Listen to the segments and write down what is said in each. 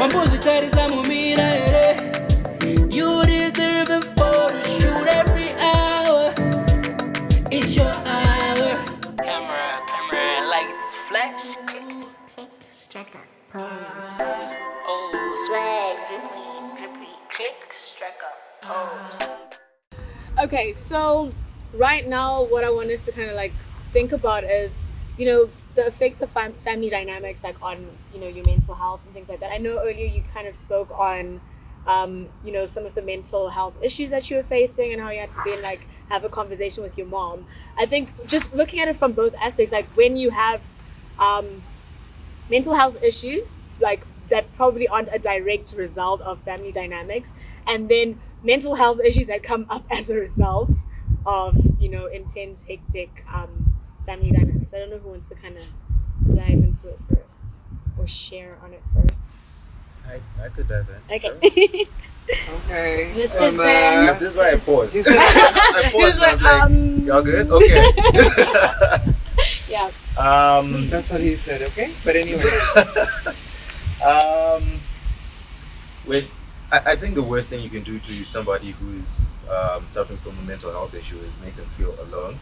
You deserve a photo shoot every hour. It's your hour. Camera, lights, flash. Click, strike up, pose. Oh, swag, drippy, click, strike up, pose. Okay, so right now what I want us to kind of like think about is, the effects of family dynamics, like on, your mental health and things like that. I know earlier you kind of spoke on, some of the mental health issues that you were facing and how you had to then like have a conversation with your mom. I think just looking at it from both aspects, like when you have mental health issues, like that probably aren't a direct result of family dynamics, and then mental health issues that come up as a result of, intense, hectic family dynamics. I don't know who wants to kind of dive into it first or share on it first. I could dive in. Okay. Sure. Okay. Mr. Sen. This is why I paused. I paused and I was like, y'all good? Okay. Yeah. That's what he said, okay? But anyway. I think the worst thing you can do to somebody who's suffering from a mental health issue is make them feel alone.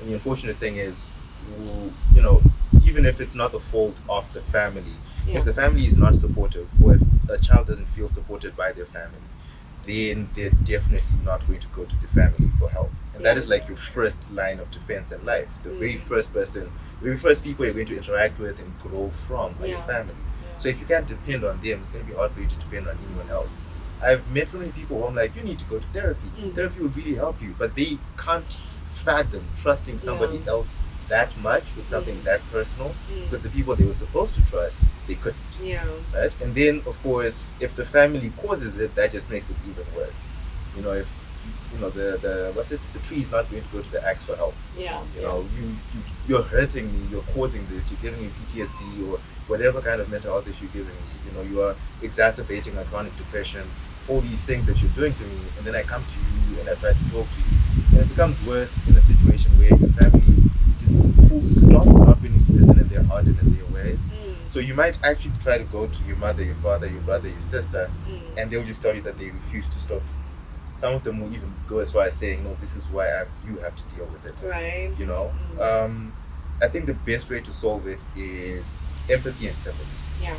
And the unfortunate thing is, even if it's not the fault of the family, if the family is not supportive, or if a child doesn't feel supported by their family, then they're definitely not going to go to the family for help. And that is like your first line of defense in life. The very first people you're going to interact with and grow from are your family. So if you can't depend on them, it's going to be hard for you to depend on anyone else. I've met so many people who I'm like, you need to go to therapy. Therapy would really help you. But they can't fathom trusting somebody else that much with something that personal, because the people they were supposed to trust, they couldn't. Right? And then, of course, if the family causes it, that just makes it even worse. If the tree is not going to go to the axe for help. You're hurting me, you're causing this, you're giving me PTSD or whatever kind of mental health issue you're giving me. You are exacerbating my chronic depression, all these things that you're doing to me, and then I come to you and I try to talk to you. And it becomes worse in a situation where your family is just full stop, not willing to listen, and they're hardened in their ways. So you might actually try to go to your mother, your father, your brother, your sister, and they'll just tell you that they refuse to stop. Some of them will even go as far as saying, no, this is why you have to deal with it. Right. I think the best way to solve it is empathy and sympathy. Yeah.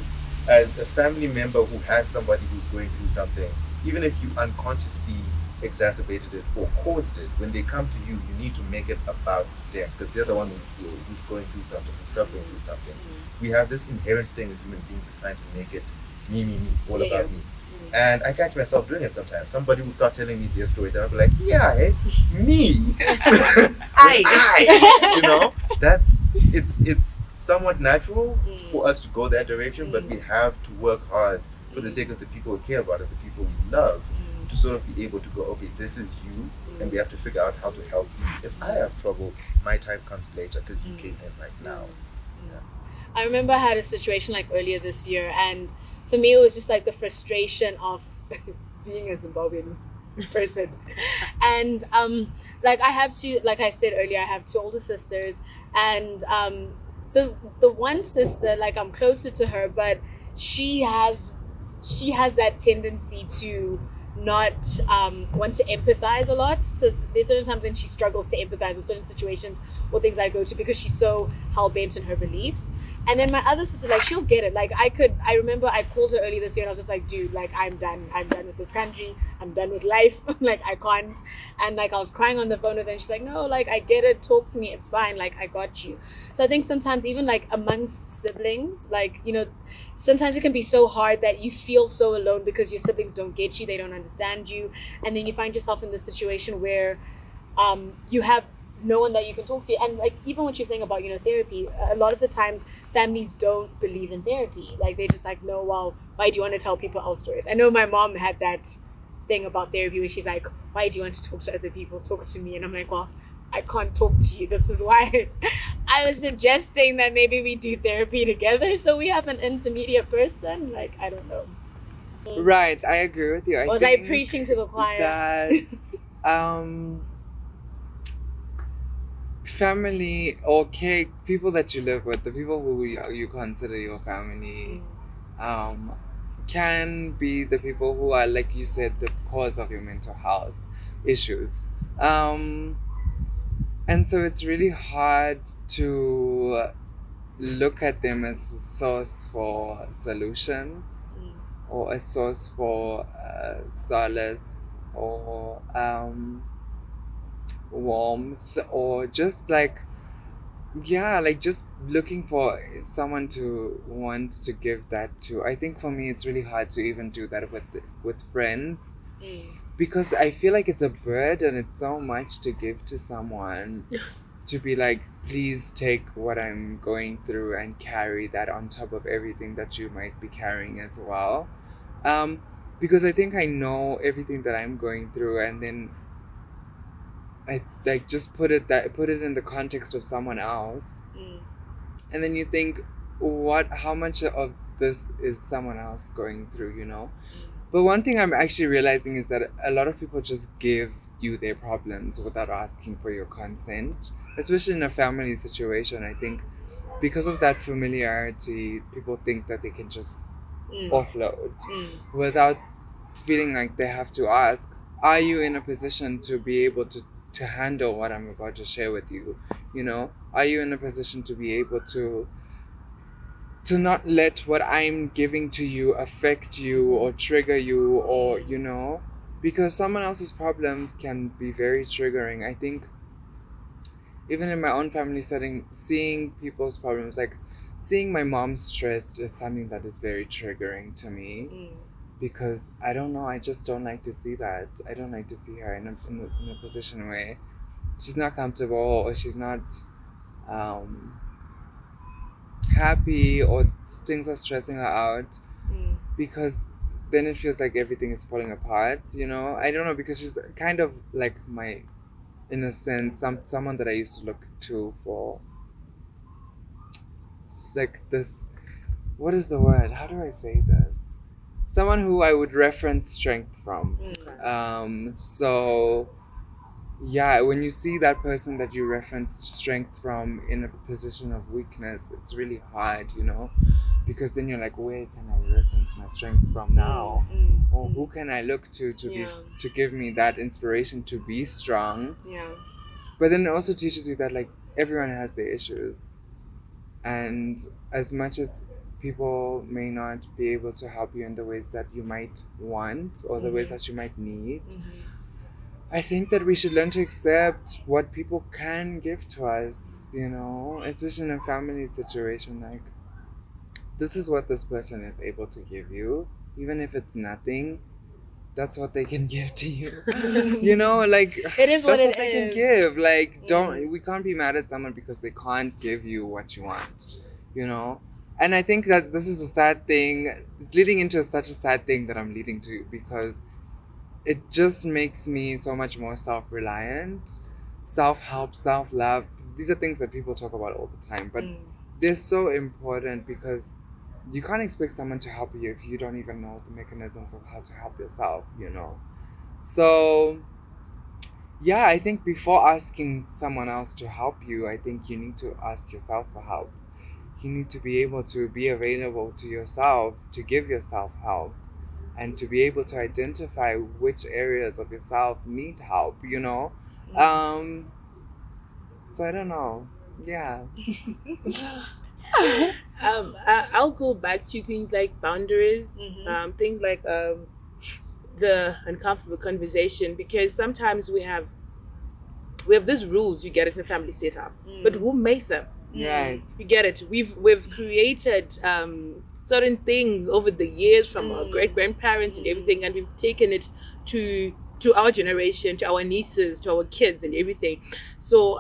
As a family member who has somebody who's going through something, even if you unconsciously exacerbated it or caused it, when they come to you, you need to make it about them, because they're the one who's going through something, who's suffering through something. We have this inherent thing as human beings of trying to make it me, all about me. And I catch myself doing it sometimes. Somebody will start telling me their story, then I'll be like, me. I. It's somewhat natural for us to go that direction, but we have to work hard for the sake of the people we care about and the people we love, to sort of be able to go, okay, this is you, and we have to figure out how to help you. If I have trouble, my time comes later because you came in right now. I remember I had a situation like earlier this year, and for me it was just like the frustration of being a Zimbabwean person. And like I said earlier, I have two older sisters, and so the one sister, like I'm closer to her, but she has that tendency to not want to empathize a lot. So there's certain times when she struggles to empathize with certain situations or things I go to, because she's so hell-bent in her beliefs. And then my other sister, like, she'll get it. Like, I remember I called her earlier this year and I was just like, dude, like, I'm done with this country, I'm done with life. Like, I can't. And like, I was crying on the phone with her and she's like, no, like, I get it, talk to me, it's fine, like, I got you. So I think sometimes even like amongst siblings, like, sometimes it can be so hard that you feel so alone because your siblings don't get you, they don't understand you, and then you find yourself in this situation where you have no one that you can talk to. And like, even what you're saying about therapy, a lot of the times families don't believe in therapy. Like, they're just like, no, well, why do you want to tell people our stories? I know my mom had that thing about therapy where she's like, why do you want to talk to other people, talk to me? And I'm like, well, I can't talk to you. This is why I was suggesting that maybe we do therapy together, so we have an intermediate person. Like, I don't know. Right, I agree with you. Was I preaching to the choir? That family, people that you live with, the people who you consider your family, can be the people who are, like you said, the cause of your mental health issues. And so it's really hard to look at them as a source for solutions or a source for solace or warmth or just like, yeah, like just looking for someone to want to give that to. I think for me it's really hard to even do that with friends because I feel like it's a burden. It's so much to give to someone to be like, please take what I'm going through and carry that on top of everything that you might be carrying as well. Because I think I know everything that I'm going through, and then I like just put it in the context of someone else, and then you think, how much of this is someone else going through, you know? But one thing I'm actually realizing is that a lot of people just give you their problems without asking for your consent, especially in a family situation. I think because of that familiarity, people think that they can just offload without feeling like they have to ask, are you in a position to be able to handle what I'm about to share with you? You know, are you in a position to be able to not let what I'm giving to you affect you or trigger you, or, you know, because someone else's problems can be very triggering. I think even in my own family setting, seeing people's problems, like seeing my mom stressed, is something that is very triggering to me because I don't know, I just don't like to see that. I don't like to see her in a position where she's not comfortable or she's not happy, or things are stressing her out, because then it feels like everything is falling apart, you know? I don't know, because she's kind of like my, in a sense, someone that I used to look to for, like this, what is the word? How do I say this? Someone who I would reference strength from. So yeah, when you see that person that you reference strength from in a position of weakness, it's really hard, you know, because then you're like, where can I reference my strength from now? Or who can I look to be to give me that inspiration to be strong? But then it also teaches you that like everyone has their issues, and as much as people may not be able to help you in the ways that you might want or the ways that you might need, I think that we should learn to accept what people can give to us, you know, especially in a family situation. Like, this is what this person is able to give you, even if it's nothing. That's what they can give to you. You know, like, It is what that's it what they can is. give. Like, we can't be mad at someone because they can't give you what you want, you know? And I think that this is a sad thing. It's leading into such a sad thing that I'm leading to, because it just makes me so much more self-reliant, self-help, self-love. These are things that people talk about all the time, but they're so important, because you can't expect someone to help you if you don't even know the mechanisms of how to help yourself, you know? So yeah, I think before asking someone else to help you, I think you need to ask yourself for help. You need to be able to be available to yourself, to give yourself help, and to be able to identify which areas of yourself need help, you know? So I don't know. Yeah. I'll go back to things like boundaries, things like the uncomfortable conversation, because sometimes we have these rules you get it in a family setup, but who made them? Right. You get it. We've created certain things over the years from our great grandparents and everything, and we've taken it to our generation, to our nieces, to our kids, and everything. So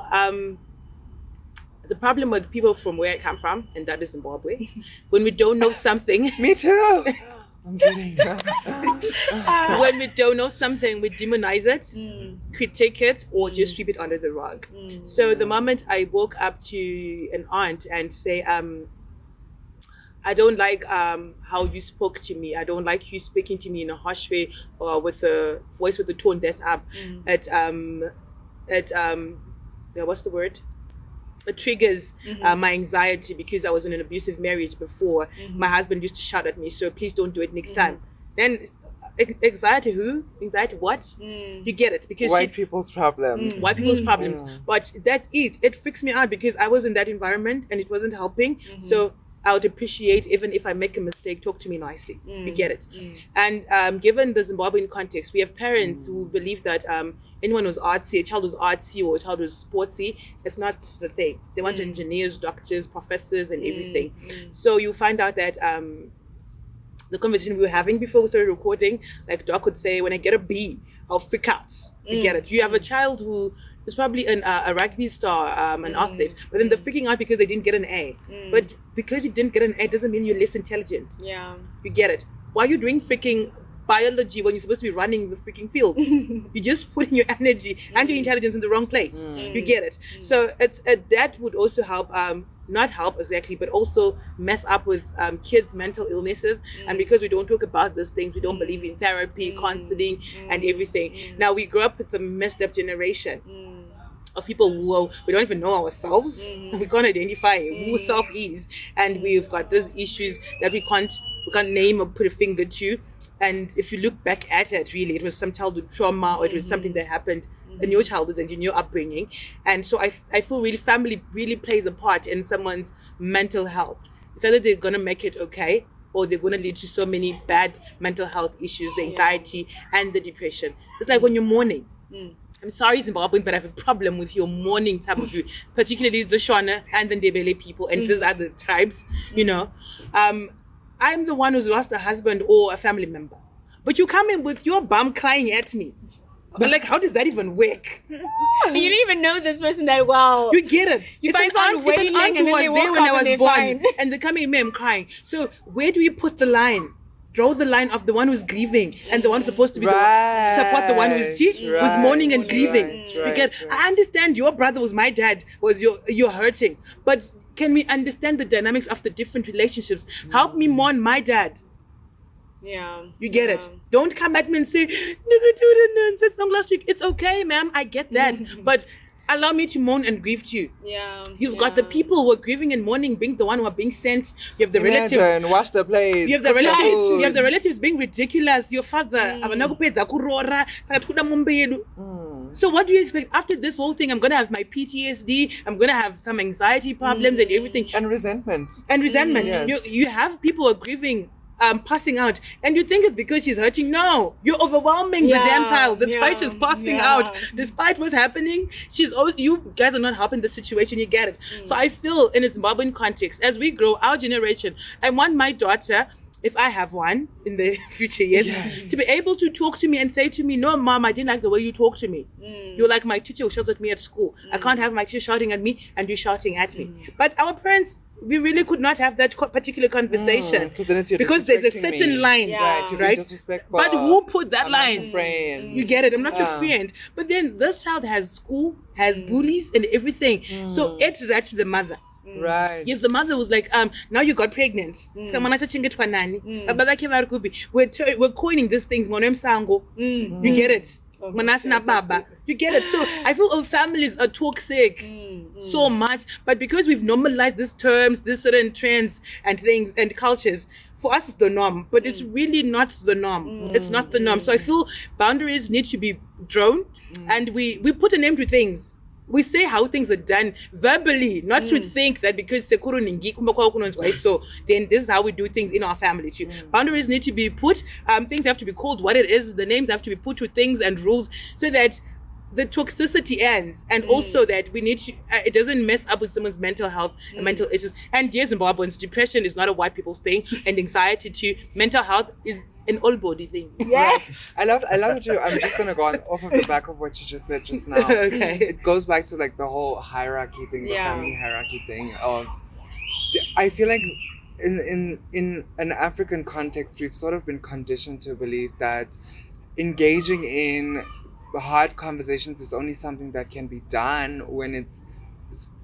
the problem with people from where I come from, and that is Zimbabwe, when we don't know something, Me too. I'm kidding. when we don't know something, we demonize it, critique it, or just sweep it under the rug. So the moment I woke up to an aunt and say, I don't like how you spoke to me. I don't like you speaking to me in a harsh way or with a voice with a tone that's up. What's the word? it triggers my anxiety because I was in an abusive marriage before. My husband used to shout at me, so please don't do it next time. Then anxiety who? Anxiety what? You get it. Because White people's problems. white people's problems. But that's it. It freaks me out because I was in that environment and it wasn't helping. So I would appreciate, even if I make a mistake, talk to me nicely. You get it. And given the Zimbabwean context, we have parents who believe that anyone who's artsy, a child who's artsy or a child who's sportsy, it's not the thing. They want engineers, doctors, professors, and everything. So you find out that the conversation we were having before we started recording, like Doc would say, when I get a B, I'll freak out. You get it. You have a child who is probably a rugby star, an athlete, but then they're freaking out because they didn't get an A. But because you didn't get an A doesn't mean you're less intelligent. Yeah. You get it. Why are you doing freaking biology when you're supposed to be running the freaking field? You're just putting your energy and your intelligence in the wrong place. You get it. So it's that would also help, not help exactly, but also mess up with kids' mental illnesses. And because we don't talk about those things, we don't believe in therapy, counseling, and everything. Now we grew up with a messed up generation of people who we don't even know ourselves. We can't identify who self is, and we've got these issues that we can't name or put a finger to. And if you look back at it, really, it was some childhood trauma, or it was something that happened in your childhood and in your upbringing. And so I feel really family really plays a part in someone's mental health. It's either they're gonna make it okay, or they're gonna lead to so many bad mental health issues, the anxiety and the depression. It's like when you're mourning. I'm sorry, Zimbabwean, but I have a problem with your mourning type of view, particularly the Shona and the Ndebele people and these other tribes, you know. I'm the one who's lost a husband or a family member. But you come in with your bum crying at me. But like, how does that even work? You don't even know this person that well. You get it. You find someone wailing and then they walk up and they're fine. And they come in, me, I'm crying. So where do we put the line? Draw the line of the one who's grieving and the one who's supposed to be support the one who's mourning and grieving. You get. I understand your brother was my dad, was you're hurting, but can we understand the dynamics of the different relationships? Help me mourn my dad. Yeah. You get it. Don't come at me and say, nigga, dude, said something last week. It's okay, ma'am. I get that. But allow me to mourn and grieve too. Yeah. You've got the people who are grieving and mourning being the one who are being sent. You have the relatives. Wash the plates. You have the relatives. You have the relatives being ridiculous. Your father. So what do you expect? After this whole thing, I'm going to have my PTSD. I'm going to have some anxiety problems and everything. And resentment. Yes. You have people who are grieving, passing out, and you think it's because she's hurting. No, you're overwhelming the damn child. Despite she's passing out, despite what's happening, you guys are not helping the situation. You get it. So I feel in a Zimbabwean context, as we grow, our generation, I want my daughter, if I have one in the future years, to be able to talk to me and say to me, no, mom, I didn't like the way you talk to me. You're like my teacher who shouts at me at school. I can't have my teacher shouting at me and you shouting at me. But our parents, we really could not have that particular conversation because there's a certain line, right? But who put that line? You get it? I'm not your friend. But then this child has school, has bullies and everything. So add that to the mother. Right. If the mother was like, now you got pregnant. We're coining these things. You get it? You get it? So I feel all families are toxic so much, but because we've normalized these terms, these certain trends and things and cultures, for us it's the norm, but it's really not the norm. It's not the norm. So I feel boundaries need to be drawn, and we put a name to things. We say how things are done verbally, not to think that because sekuru ningi kumba kwa kunonzwa so then this is how we do things in our family too. Boundaries need to be put, things have to be called what it is, the names have to be put to things and rules so that the toxicity ends, and also that we need to it doesn't mess up with someone's mental health and mental issues. And dear Zimbabweans, depression is not a white people's thing, and anxiety too. Mental health is an all body thing. Yes. Right. I love that I'm just gonna go on off of the back of what you just said just now. Okay. It goes back to like the whole hierarchy thing, the family hierarchy thing of I feel like in an African context we've sort of been conditioned to believe that engaging in hard conversations is only something that can be done when it's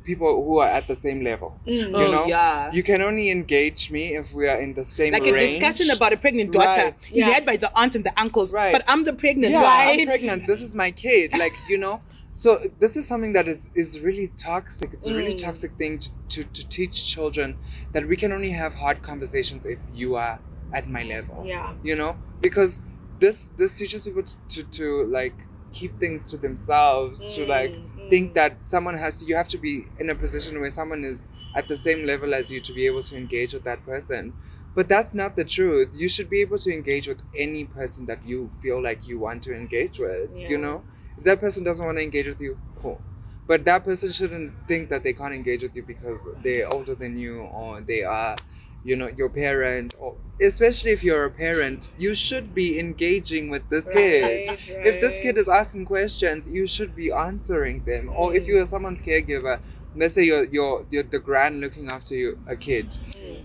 people who are at the same level. You know? You can only engage me if we are in the same like range. A discussion about a pregnant daughter is had by the aunts and the uncles, but I'm the pregnant I'm pregnant, this is my kid, like, you know. So this is something that is really toxic. It's a really toxic thing to teach children that we can only have hard conversations if you are at my level. Yeah. You know, because this teaches people to like keep things to themselves, to like think that you have to be in a position where someone is at the same level as you to be able to engage with that person. But that's not the truth. You should be able to engage with any person that you feel like you want to engage with, you know? If that person doesn't want to engage with you, cool. But that person shouldn't think that they can't engage with you because they're older than you or they are, you know, your parent, or especially if you're a parent, you should be engaging with this kid. If this kid is asking questions, you should be answering them. Or if you are someone's caregiver, let's say you're the grand looking after a kid,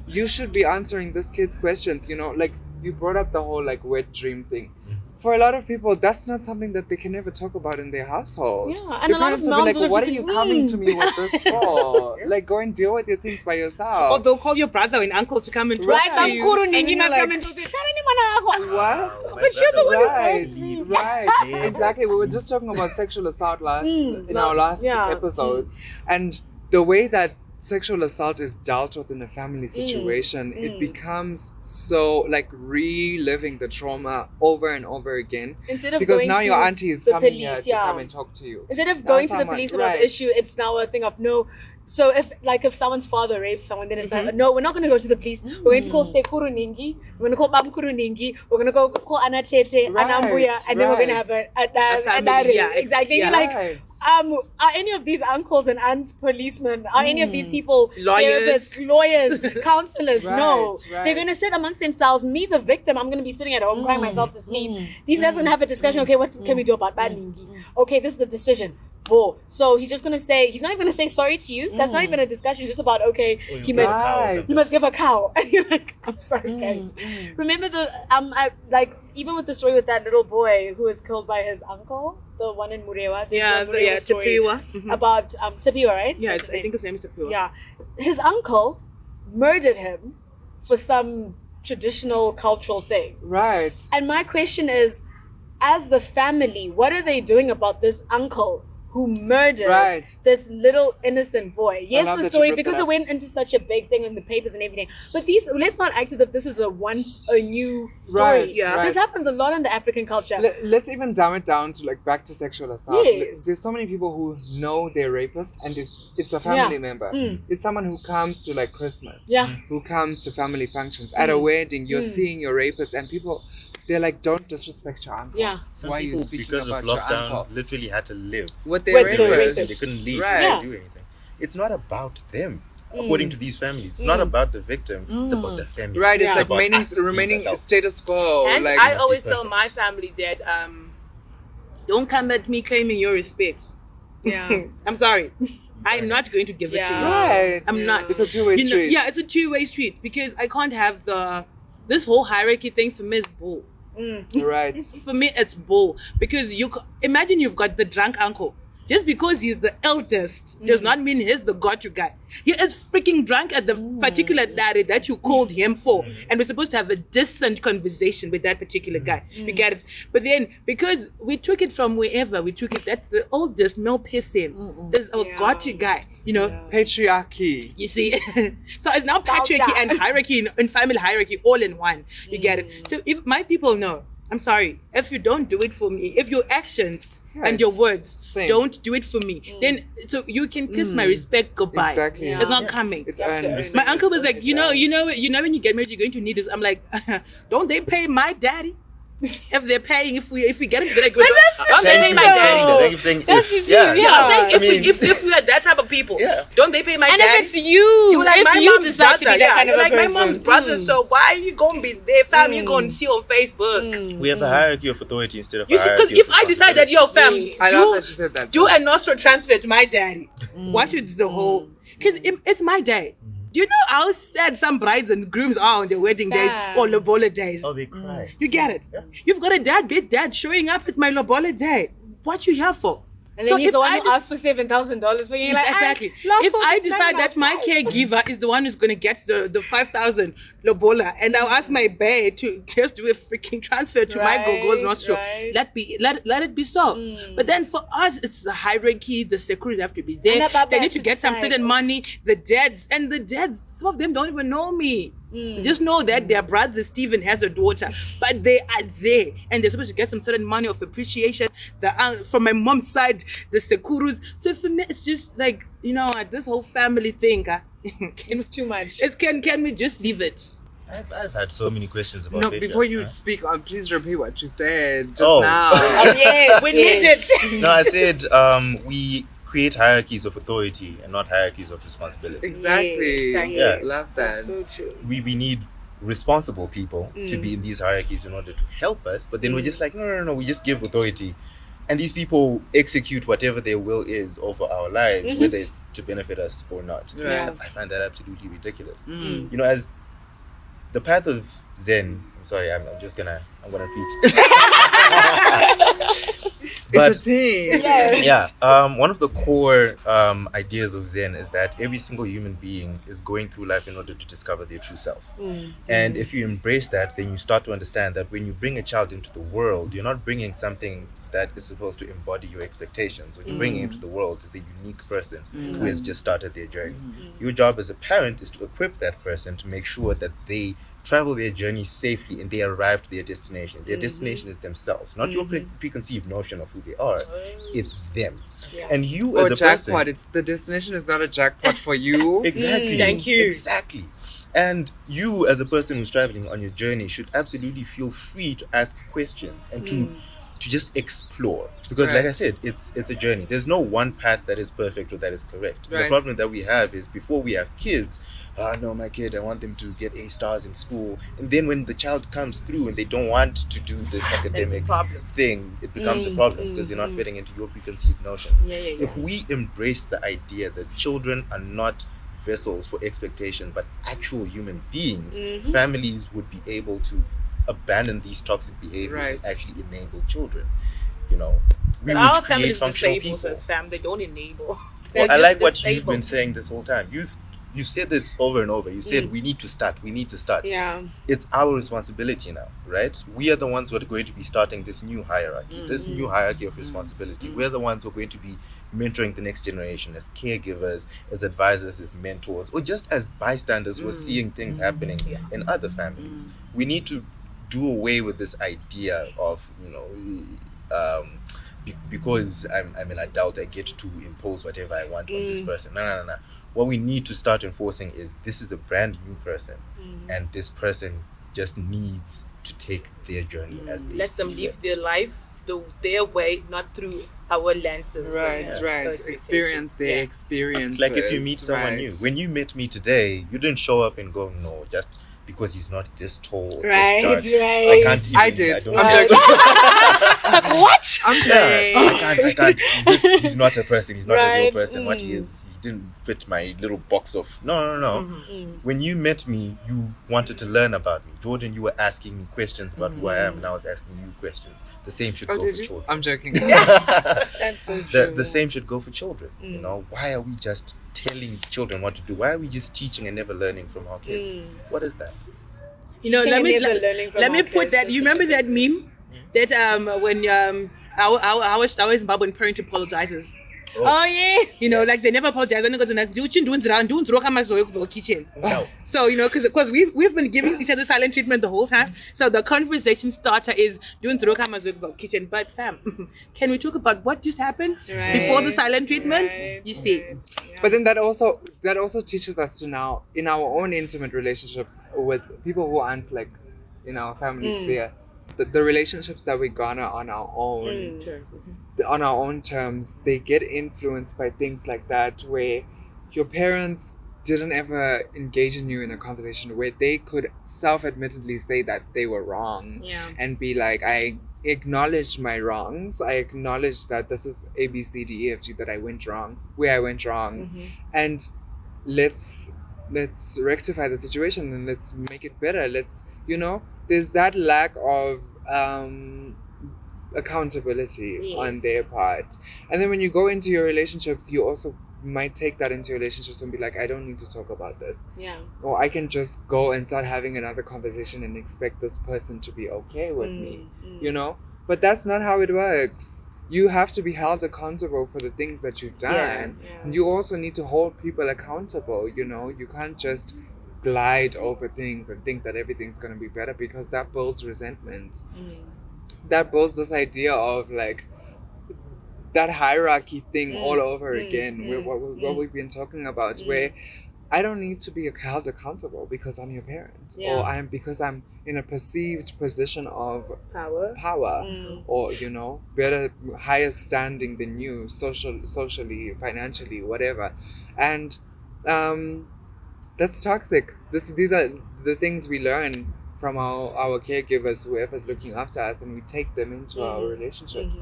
you should be answering this kid's questions. You know, like you brought up the whole like wet dream thing. For a lot of people, that's not something that they can ever talk about in their household. Yeah, and Your a lot of parents will be moms like, would "What are just you be, coming to me with this for? Like, go and deal with your things by yourself." Or they'll call your brother and uncle to come and talk Right, to you. Mamkuru And Ningi you're must like, come and say, "Tell any man ako." What? But you're the one who Right. Exactly. We were just talking about sexual assault in our last episodes, and the way that sexual assault is dealt with in a family situation, it becomes so like reliving the trauma over and over again. Instead of because going now to your auntie is the coming police, here to come and talk to you. Instead of Now going to the someone- police about right. the issue, it's now a thing of no. So if someone's father rapes someone, then it's like, no, we're not going to go to the police. We're going to call Sekuru Ningi. We're going to call Bamkuru Ningi. We're going to go call Anatete, Anambuya, and then we're going to have a family, yeah, exactly. yeah. You're like, Right. are any of these uncles and aunts policemen? Are any of these people Lawyers. therapists, lawyers, counselors? No. Right. They're going to sit amongst themselves. Me, the victim, I'm going to be sitting at home crying myself to sleep. These guys going to have a discussion. Okay, what can we do about Bad Ningi? Okay, this is the decision. Whoa. So he's just gonna say, he's not even gonna say sorry to you. That's not even a discussion. It's just about, okay, he must Right. you must give a cow. And you're like, I'm sorry, guys. Remember I like even with the story with that little boy who was killed by his uncle, the one in Murewa. Story Tapiwa. about Tapiwa, right? Yeah, That's his I name. think his name is Tapiwa. Yeah, his uncle murdered him for some traditional cultural thing. Right. And my question is, as the family, what are they doing about this uncle who murdered this little innocent boy? Yes, love the that you story, brought because that it up. went into such a big thing in the papers and everything. But let's not act as if this is a new story. Right, yeah. This happens a lot in the African culture. Let's even dumb it down to like back to sexual assault. Yes. There's so many people who know they're rapist and it's a family member. It's someone who comes to like Christmas. Yeah. Who comes to family functions. At a wedding, you're seeing your rapist and people, they're like, don't disrespect your uncle. Yeah. Some Why are you people, speaking because about of your lockdown, uncle? literally had to live. With With their the rapist. rapist. They couldn't leave. Right. They couldn't Yes. do anything. It's not about them. According to these families, it's not about the victim. It's about the family. Right, it's about like us, these remaining adults. status quo. And like, I always tell perfect. my family that don't come at me claiming your respect. Yeah. I'm sorry. I'm not going to give it to you. right. I'm not. It's a two-way street. Yeah, it's a two-way street because I can't have this whole hierarchy thing. For me is bull. Right. For me, it's bull because imagine you've got the drunk uncle. Just because he's the eldest does not mean he's the got-you guy. He is freaking drunk at the particular daddy that you called him for. And we're supposed to have a decent conversation with that particular guy. You get it? But then, because we took it from wherever we took it, that's the oldest male person is a got-you guy. You know? Patriarchy. You see? So it's now patriarchy and hierarchy and family hierarchy all in one. You get it? So if my people know, I'm sorry, if you don't do it for me, if your actions and your words Same. don't do it for me, then so you can kiss my respect goodbye. Exactly. It's not coming. It's You have to earned. earn My uncle was like, you know, when you get married, you're going to need this. I'm like, don't they pay my daddy? If they're paying, if we get him to agree, don't they pay my daddy? They keep saying That's if. his- Yeah. yeah. I'm saying I mean, if we are that type of people, Yeah. don't they pay my And daddy? if it's you, Like if my you mom's decide to be brother, that kind of you're a like my person. mom's brother, so why are you gonna be there, fam? You're gonna see on Facebook. we have a hierarchy of authority instead of You a see, because hierarchy if of I decide that yo fam, I love that you said that. do a nostril transfer to my daddy, what should the whole? Because it's my day. Do you know how sad some brides and grooms are on their wedding days or lobola days? Oh, they cry. You get it? You've got a dad showing up at my lobola day. What you here for? And then So he's if the one I who de- asked for $7,000 for you. You're like, exactly. last If one I is decide that my 995. caregiver is the one who's going to get the 5,000 lobola, and I'll ask my bear to just do a freaking transfer to my gogo's nostril, right. let it be so. But then for us, it's the hierarchy. The security have to be there. And about They that need to to get some decide, certain oh. money. The dads, some of them don't even know me. They just know that their brother Stephen has a daughter, but they are there and they're supposed to get some certain money of appreciation. From my mom's side, the Sekurus. So for me, it's just like, this whole family thing. It's too much. Can we just leave it? I've had so many questions about No, patriarchy. before you speak on, please repeat what you said just Oh. now. Oh, yes, We yes. need it. No, I said we create hierarchies of authority and not hierarchies of responsibility. Exactly. Yeah. Love that. That's so true. We need responsible people to be in these hierarchies in order to help us, but then we're just like, no, we just give authority. And these people execute whatever their will is over our lives, whether it's to benefit us or not. Yeah. I find that absolutely ridiculous. As the path of Zen, I'm sorry, I'm gonna preach. It's a team. Yeah, one of the core ideas of Zen is that every single human being is going through life in order to discover their true self. And if you embrace that, then you start to understand that when you bring a child into the world, you're not bringing something that is supposed to embody your expectations. What you're bringing into the world is a unique person who has just started their journey. Your job as a parent is to equip that person to make sure that they travel their journey safely and they arrive to their destination. Their destination is themselves, not your preconceived notion of who they are. It's them. Yeah. And you Or as a jackpot. person, It's the destination is not a jackpot for you. exactly. Thank you. Exactly. And you as a person who's traveling on your journey should absolutely feel free to ask questions and to just explore, because Right. like I said, it's a journey. There's no one path that is perfect or that is correct. The Right. problem that we have is before we have kids, no, my kid, I want them to get A stars in school, and then when the child comes through and they don't want to do this academic problem. thing, it becomes a problem because they're not fitting into your preconceived notions. Yeah. If we embrace the idea that children are not vessels for expectation but actual human beings, families would be able to abandon these toxic behaviors Right. and actually enable children. We But would our create families functional disable people. as family. They don't enable. Well, They're I just like what you've disabled. been saying this whole time. You've said this over and over. You said we need to start. Yeah. It's our responsibility now, right? We are the ones who are going to be starting this new hierarchy, this new hierarchy of responsibility. We're the ones who are going to be mentoring the next generation as caregivers, as advisors, as mentors, or just as bystanders who are seeing things happening in other families. We need to do away with this idea of, because I'm an adult, I get to impose whatever I want on this person. No. What we need to start enforcing is this is a brand new person, and this person just needs to take their journey as they Let them see live fit. their life their way, not through our lenses. Right. Experience their experience. It's like if you meet someone new. When you met me today, you didn't show up and go, no, just because he's not this tall, Right, this dark, right. I can't even, I did. don't I'm know. joking. It's like, what? I'm Yeah, playing. I can't. He's not a person. He's not a real Right, person. What he is, he didn't fit my little box of. No. When you met me, you wanted to learn about me, Jordan. You were asking me questions about who I am, and I was asking you questions. The same should Oh, go did for you? children. I'm joking. That's so true. The same should go for children. Why are we just telling children what to do? Why are we just teaching and never learning from our kids? What is that? Teaching let and me never learning from let me our put kids, that. that's You so remember true. that meme that when our Zimbabwean parent apologizes. Oh, yeah. Like they never apologize. And goes like, do you kitchen. No. So because we've been giving each other silent treatment the whole time. So the conversation starter is doing kitchen. But fam, can we talk about what just happened before the silent treatment? Right, You see. right. Yeah. But then that also teaches us to now in our own intimate relationships with people who aren't like in our family sphere, the relationships that we garner on our own terms, they get influenced by things like that, where your parents didn't ever engage in you in a conversation where they could self-admittedly say that they were wrong and be like, I acknowledge my wrongs, I acknowledge that this is A, B, C, D, E, F, G that I went wrong, and let's rectify the situation and let's make it better. There's that lack of accountability on Yes. their part. And then when you go into your relationships, you also might take that into your relationships and be like, I don't need to talk about this. Yeah. Or I can just go and start having another conversation and expect this person to be okay with me, you know? But that's not how it works. You have to be held accountable for the things that you've done. Yeah. You also need to hold people accountable, you know? You can't just glide over things and think that everything's going to be better, because that builds resentment. That builds this idea of like that hierarchy thing all over again, what we've been talking about, where I don't need to be held accountable because I'm your parent, or because I'm in a perceived position of power, or you know, better, higher standing than you, socially, financially, whatever, and that's toxic. These are the things we learn from our caregivers, whoever's looking after us, and we take them into our relationships.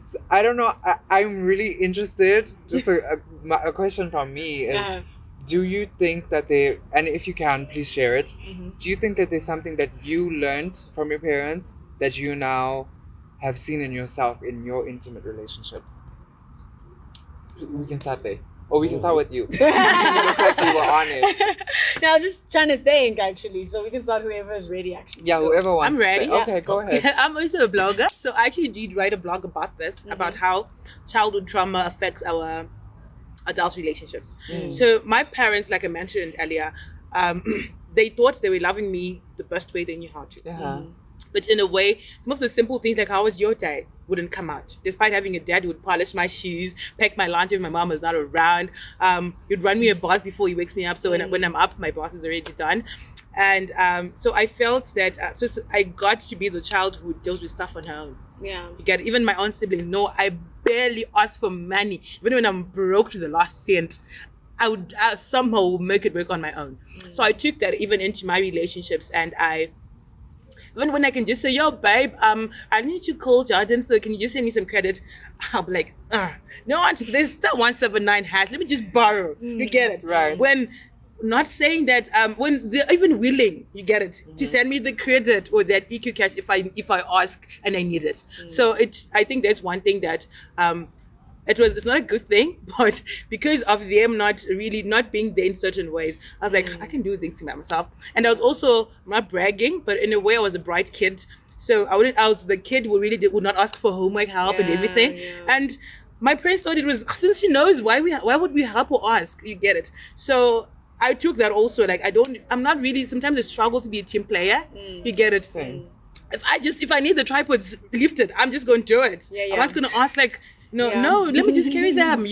So I don't know. I'm really interested. Just a question from me is, do you think that and if you can, please share it. Do you think that there's something that you learned from your parents that you now have seen in yourself in your intimate relationships? We can start there. Or we can start with you. You look like you were on it. No, I was just trying to think, actually. So we can start whoever is ready, actually. Yeah, whoever wants. I'm ready. To okay, go ahead. I'm also a blogger. So I actually did write a blog about this, about how childhood trauma affects our adult relationships. So my parents, like I mentioned earlier, they thought they were loving me the best way they knew how to. But in a way, some of the simple things like how was your day wouldn't come out. Despite having a dad who would polish my shoes, pack my lunch if my mom was not around. He'd run me a bath before he wakes me up. So when I'm up, my bath is already done. And so I felt that so I got to be the child who deals with stuff on her own. Yeah. You get it? Even my own siblings know I barely ask for money. Even when I'm broke to the last cent, I would somehow make it work on my own. So I took that even into my relationships, and even when I can just say, yo, babe, I need to call Jordan, so can you just send me some credit? I'll be like, no, there's still 179 hash. Let me just borrow. You get it? Right. When not saying that, when they're even willing, you get it, to send me the credit or that EQ cash if I ask and I need it. So I think that's one thing that it's not a good thing, but because of them not being there in certain ways, I was like, I can do things by myself. And I was also not bragging, but in a way I was a bright kid. So I was the kid who really would not ask for homework help and everything. And my parents thought it was, since she knows, why would we help or ask? You get it? So I took that also, like I'm not really, sometimes I struggle to be a team player. You get it? Same. If I need the tripods lifted, I'm just going to do it. I'm not going to ask like, no, let me just carry them,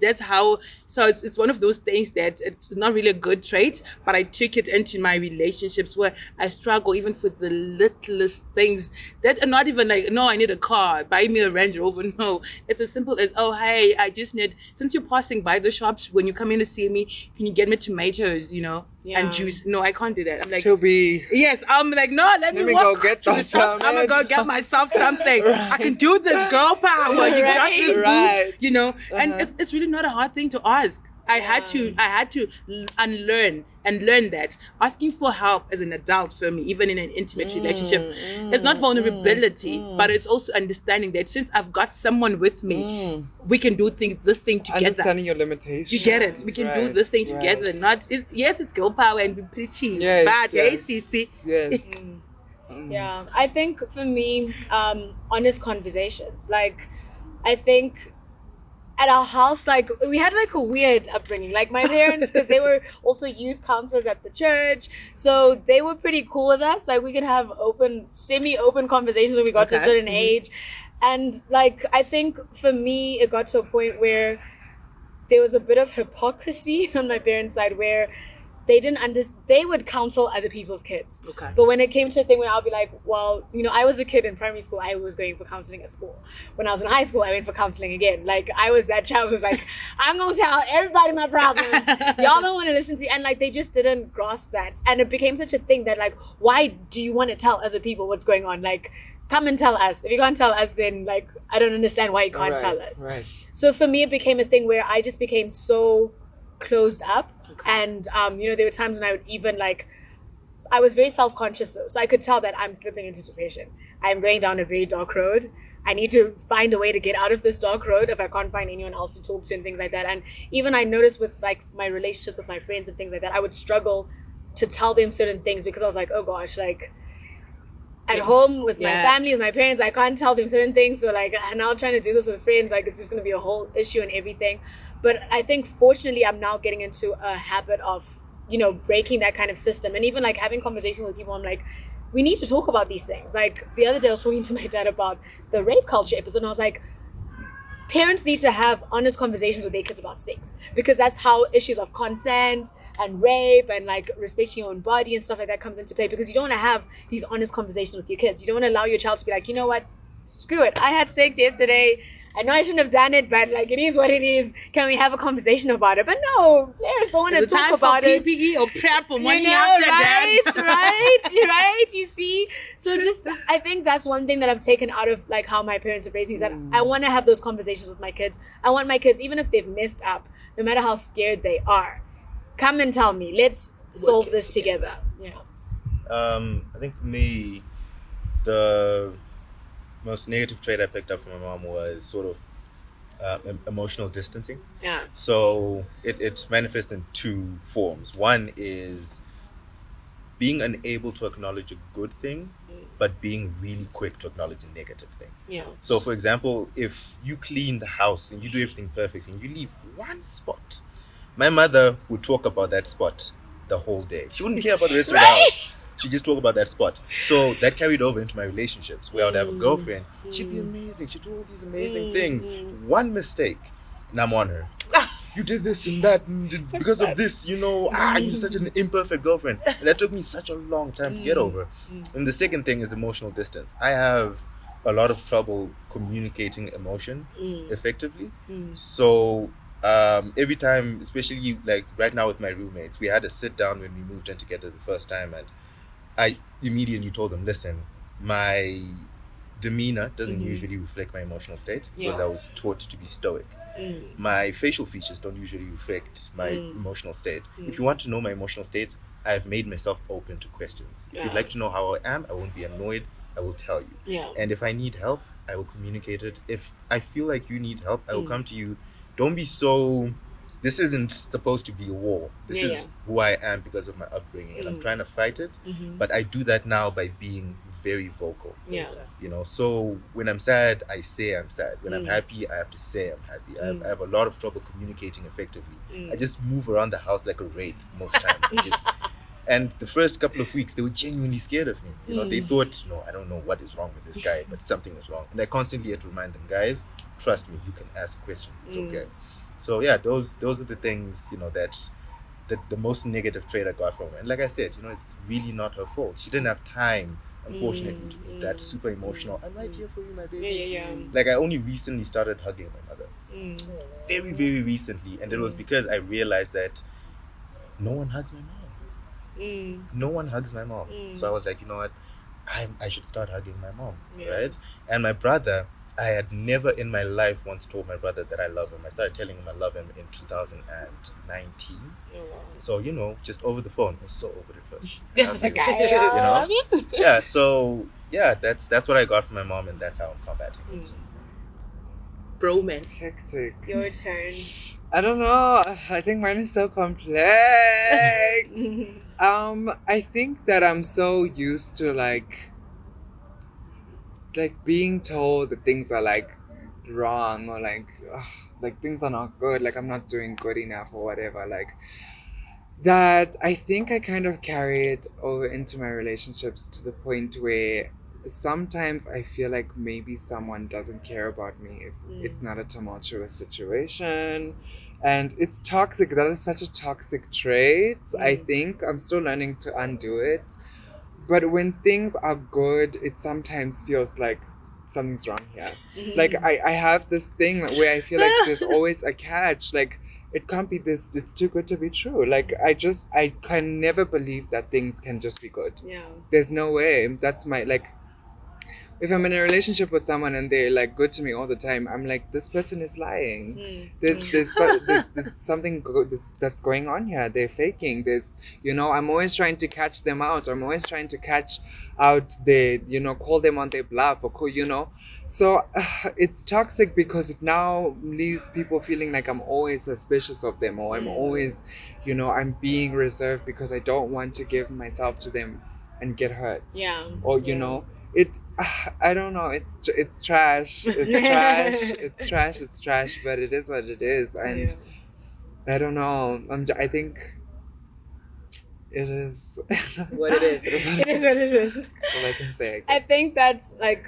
that's how. So it's one of those things that it's not really a good trait, but I took it into my relationships where I struggle even for the littlest things that are not even like, no, I need a car, buy me a Range Rover. No, it's as simple as, oh, hey, I just need, since you're passing by the shops, when you come in to see me, can you get me tomatoes, and juice? No, I can't do that. I'm like, yes, I'm like, no, let me walk go get to the those shops. I'm gonna go get myself something. I can do this, girl power. You got this, boo. And it's really not a hard thing to ask. I had to unlearn and learn that asking for help as an adult for me, even in an intimate relationship, it's not vulnerability, but it's also understanding that since I've got someone with me, we can do this thing together. Understanding your limitations. You get it? We can do this thing together. Yes, it's girl power and be pretty, but hey, Cece. Yes. Yeah, I think for me, honest conversations. Like, I think at our house, like, we had like a weird upbringing. Like, my parents, because they were also youth counselors at the church, so they were pretty cool with us. Like, we could have semi-open conversations when we got to a certain age. And like, I think for me, it got to a point where there was a bit of hypocrisy on my parents' side, where they didn't they would counsel other people's kids. Okay. But when it came to a thing where I'll be like, well, I was a kid in primary school, I was going for counseling at school. When I was in high school, I went for counseling again. Like, I was that child who was like, I'm going to tell everybody my problems. Y'all don't want to listen to, and like, they just didn't grasp that. And it became such a thing that like, why do you want to tell other people what's going on? Like, come and tell us. If you can't tell us, then like, I don't understand why you can't tell us. Right. So for me, it became a thing where I just became so closed up. And there were times when I would even like, I was very self-conscious though, so I could tell that I'm slipping into depression. I'm going down a very dark road. I need to find a way to get out of this dark road if I can't find anyone else to talk to and things like that. And even I noticed with like my relationships with my friends and things like that, I would struggle to tell them certain things because I was like, oh gosh, like at home with my family, with my parents, I can't tell them certain things. So like now trying to do this with friends, like it's just going to be a whole issue and everything. But I think fortunately I'm now getting into a habit of, you know, breaking that kind of system. And even like having conversations with people, I'm like, we need to talk about these things. Like the other day I was talking to my dad about the rape culture episode, and I was like, parents need to have honest conversations with their kids about sex, because that's how issues of consent and rape and like respecting your own body and stuff like that comes into play, because you don't want to have these honest conversations with your kids. You don't want to allow your child to be like, you know what, screw it, I had sex yesterday, I know I shouldn't have done it, but like it is what it is, can we have a conversation about it? But no, parents don't want to talk about it. PPE or prep or money You know, after right, that. right, you see. So just, I think that's one thing that I've taken out of like how my parents have raised me, is that I want to have those conversations with my kids. I want my kids, even if they've messed up, no matter how scared they are, come and tell me, let's solve this together. Yeah. I think for me, the most negative trait I picked up from my mom was sort of emotional distancing. Yeah. So it manifests in two forms. One is being unable to acknowledge a good thing, but being really quick to acknowledge a negative thing. Yeah. So, for example, if you clean the house and you do everything perfectly and you leave one spot, my mother would talk about that spot the whole day. She wouldn't care about the rest of the house. She'd just talk about that spot. So that carried over into my relationships, where I would have a girlfriend. She'd be amazing. She'd do all these amazing things. One mistake, and I'm on her. You did this and that, and because of this, you know, you're such an imperfect girlfriend. And that took me such a long time to get over. And the second thing is emotional distance. I have a lot of trouble communicating emotion effectively. So every time, especially like right now with my roommates, we had a sit down when we moved in together the first time, and I immediately told them, listen, my demeanor doesn't usually reflect my emotional state, because I was taught to be stoic. My facial features don't usually reflect my emotional state. If you want to know my emotional state, I've made myself open to questions. If you'd like to know how I am, I won't be annoyed, I will tell you. Yeah. And if I need help, I will communicate it. If I feel like you need help, I will come to you. Don't be so... This isn't supposed to be a war. This is who I am because of my upbringing, and I'm trying to fight it. But I do that now by being very vocal. Yeah. You know, so when I'm sad, I say I'm sad. When I'm happy, I have to say I'm happy. I have a lot of trouble communicating effectively. I just move around the house like a wraith most times. And the first couple of weeks, they were genuinely scared of me. You know, they thought, no, I don't know what is wrong with this guy, but something is wrong. And I constantly had to remind them, guys, trust me, you can ask questions. It's okay. So yeah, those are the things, you know, that the most negative trait I got from her. And like I said, you know, it's really not her fault. She didn't have time, unfortunately, to be that super emotional. I'm right here for you, my baby. Like I only recently started hugging my mother. Very, very recently. And it was because I realized that no one hugs my mom. No one hugs my mom. So I was like, you know what? I should start hugging my mom, right? And my brother, I had never in my life once told my brother that I love him. I started telling him I love him in 2019. So, you know, just over the phone. It was so awkward at first. That's like, you know? Yeah, so, yeah, that's what I got from my mom, and that's how I'm combating it. Bromance. Hectic. Your turn. I don't know. I think mine is so complex. I think that I'm so used to like being told that things are like wrong, or like things are not good, like I'm not doing good enough or whatever, like that. I think I kind of carry it over into my relationships to the point where sometimes I feel like maybe someone doesn't care about me if it's not a tumultuous situation, and it's toxic. That is such a toxic trait. I think I'm still learning to undo it. But when things are good, it sometimes feels like something's wrong here. Like I have this thing where I feel like there's always a catch. Like it can't be this, it's too good to be true. Like I can never believe that things can just be good. Yeah. There's no way. That's my, like, if I'm in a relationship with someone and they're like good to me all the time, I'm like, this person is lying. There's something that's going on here. They're faking. I'm always trying to catch them out. I'm always trying to catch out call them on their bluff So it's toxic because it now leaves people feeling like I'm always suspicious of them, or I'm always, I'm being reserved because I don't want to give myself to them and get hurt. Yeah. Or I don't know, it's trash. It's trash, but it is what it is. And I don't know, I think it is what it is. It is what it is. That's all I can say. I think that's like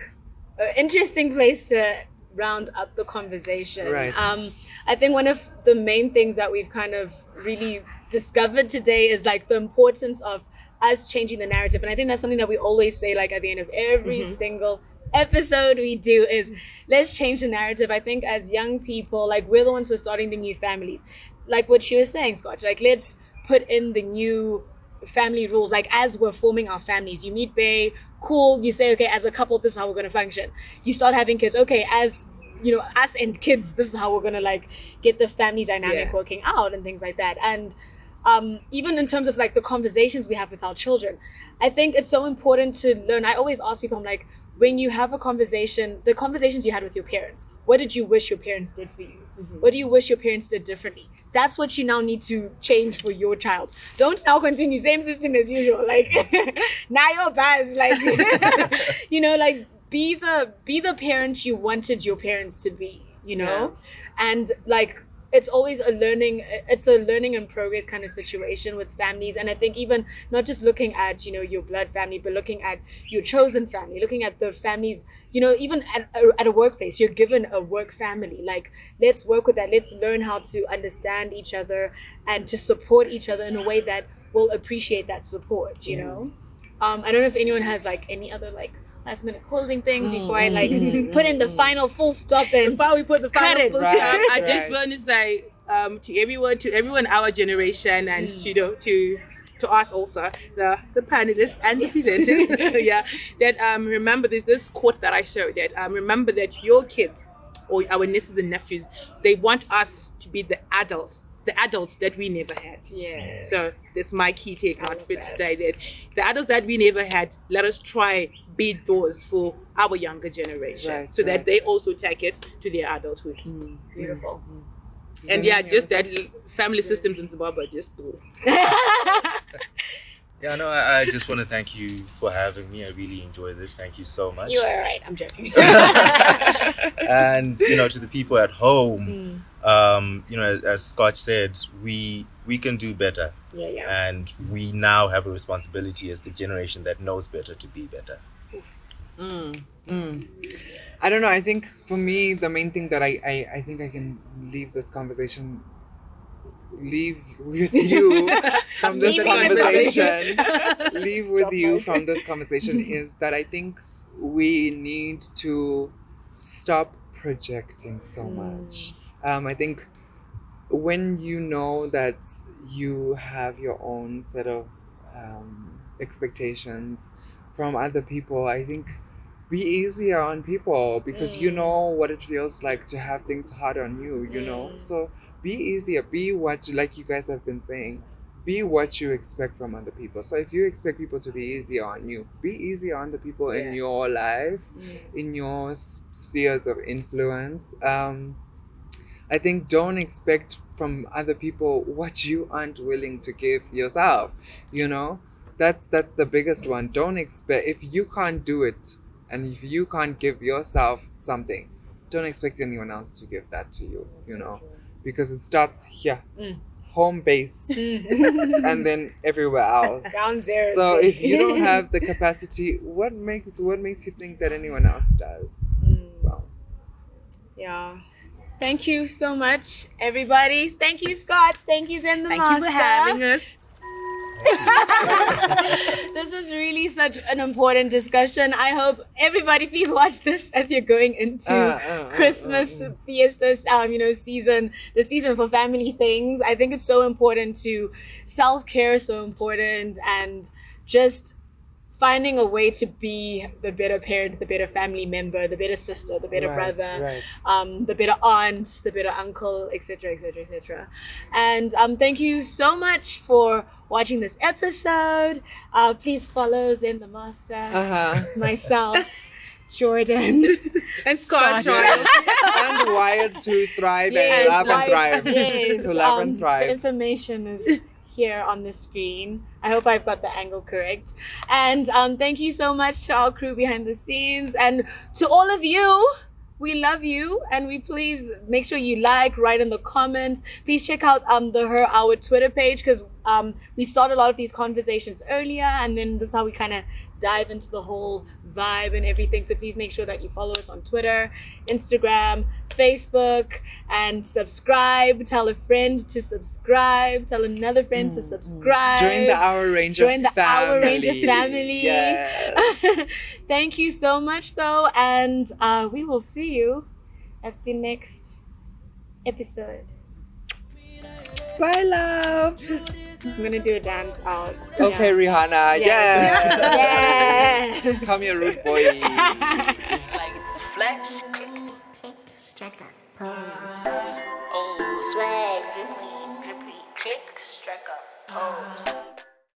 an interesting place to round up the conversation. Right. I think one of the main things that we've kind of really discovered today is like the importance of us changing the narrative. And I think that's something that we always say, like at the end of every single episode we do, is let's change the narrative. I think as young people, like we're the ones who are starting the new families. Like what she was saying, Scotch, like let's put in the new family rules. Like as we're forming our families, you meet Bay, cool, you say, okay, as a couple, this is how we're going to function. You start having kids, okay, as us and kids, this is how we're going to like get the family dynamic working out and things like that. And even in terms of like the conversations we have with our children, I think it's so important to learn. I always ask people, I'm like, when you have a conversation, the conversations you had with your parents, what did you wish your parents did for you? What do you wish your parents did differently? That's what you now need to change for your child. Don't now continue same system as usual. Like now you're bad. Like like be the parent you wanted your parents to be. And like it's always a learning and progress kind of situation with families. And I think even not just looking at your blood family, but looking at your chosen family, looking at the families, even at a workplace, you're given a work family. Like let's work with that. Let's learn how to understand each other and to support each other in a way that will appreciate that support. I don't know if anyone has like any other like last minute closing things before I like put in the final full stop. And before we put the final full stop, I just want to say to everyone our generation, and to us also, the panelists and the presenters, that remember this quote that I showed, that remember that your kids or our nieces and nephews, they want us to be the adults that we never had. Yes. So that's my key takeout for today, that the adults that we never had, let us try be those for our younger generation, so that they also take it to their adulthood. Beautiful. And just that family systems in Zimbabwe just blew. Yeah, no, I just want to thank you for having me. I really enjoyed this. Thank you so much. You are right. I'm joking. And to the people at home, as Scotch said, we can do better. And we now have a responsibility as the generation that knows better to be better. I don't know. I think for me, the main thing that I think I can leave with you from this conversation. Leave with you from this conversation is that I think we need to stop projecting so much. I think when you know that you have your own set of expectations from other people, I think be easier on people, because you know what it feels like to have things hard on you, so be easier, be what like you guys have been saying, be what you expect from other people. So if you expect people to be easier on you, be easier on the people in your life, in your spheres of influence. I think don't expect from other people what you aren't willing to give yourself. That's the biggest one. Don't expect, if you can't do it and if you can't give yourself something, don't expect anyone else to give that to you. Because it starts here, home base, and then everywhere else. Ground zero. So if you don't have the capacity, what makes you think that anyone else does? So. Yeah. Thank you so much, everybody. Thank you, Scott. Thank you, Zen the Thank Master. you for having us. This was really such an important discussion. I hope everybody please watch this as you're going into Christmas fiestas, season, the season for family things. I think it's so important to self-care, so important, and just finding a way to be the better parent, the better family member, the better sister, the better Right, brother, right. the better aunt, the better uncle, etc., etc., etc. And thank you so much for watching this episode. Please follow Zen the Master, Uh-huh. myself, Jordan, And Scotch Scotch. Royal. And wired to thrive Yes, and love and right. thrive. Yes, To love and the thrive. information is here on the screen. I hope I've got the angle correct. And thank you so much to our crew behind the scenes and to all of you. We love you, and we please make sure you like, write in the comments. Please check out our Twitter page, because we start a lot of these conversations earlier, and then this is how we kind of dive into the whole vibe and everything. So please make sure that you follow us on Twitter, Instagram, Facebook, and subscribe. Tell a friend to subscribe. Tell another friend to subscribe. Join the Our Ranger Join the family. Our Ranger family. Yes. Thank you so much, though, and we will see you at the next episode. Bye, love. I'm gonna do a dance out. Okay, Rihanna. Yes. Yeah. Come here, rude boy. Like it's flex. Tick, strike a pose. Oh, swag, drippy, drippy, click, strike a pose.